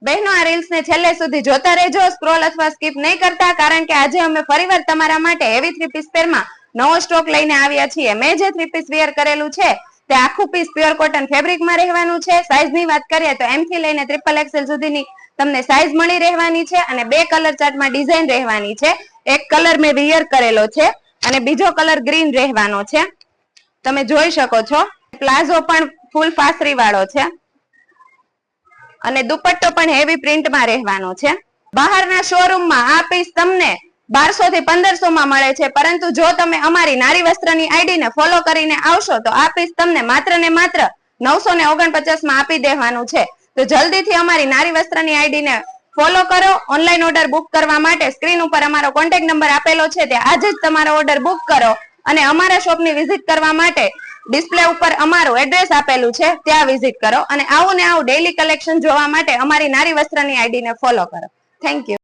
બહેનો આ રીલ્સ ને છેલ્લે સુધી જોતા રહેજો, સ્ક્રોલ અથવા સ્કીપ નહીં કરતા, કારણ કે આજે અમે ફરીવાર તમારા માટે હેવી 3 પીસ પેરમાં નવો સ્ટોક લઈને આવ્યા છીએ. મેં જે 3 પીસ વેર કરેલું છે તે આખું પીસ પ્યોર કોટન ફેબ્રિકમાં રહેવાનું છે. સાઈઝની વાત કરીએ તો M થી લઈને XXL સુધીની તમને સાઈઝ મળી રહેવાની છે અને 2 કલર ચાર્ટમાં ડિઝાઇન રહેવાની છે. એક કલર મેં વેર કરેલો છે અને બીજો કલર ગ્રીન રહેવાનો છે. તમે જોઈ શકો છો. પ્લાઝો પણ ફૂલ ફાસરી વાળો છે અને દુપટ્ટો પણ હેવી પ્રિન્ટમાં રહેવાનો છે. બહારના શોરૂમમાં આ પીસ તમને 1200 થી 1500 માં મળે છે, પરંતુ જો તમે અમારી નારી વસ્ત્રની આઈડી ને ફોલો કરીને આવશો તો આ પીસ તમને માત્ર ને માત્ર 949 માં આપી દેવાનું છે. તો જલ્દીથી અમારી નારી વસ્ત્રની આઈડી ને ફોલો કરો. ઓનલાઈન ઓર્ડર બુક કરવા માટે સ્ક્રીન ઉપર અમારો કોન્ટેક્ટ નંબર આપેલો છે, તે આજે જ તમારો ઓર્ડર બુક કરો અને અમારા શોપની વિઝિટ કરવા માટે ડિસ્પ્લે ઉપર અમારું એડ્રેસ આપેલું છે, ત્યાં વિઝિટ કરો. અને આવું ને આવું ડેઈલી કલેક્શન જોવા માટે અમારી નારી વસ્ત્રની આઈડી ને ફોલો કરો. Thank you.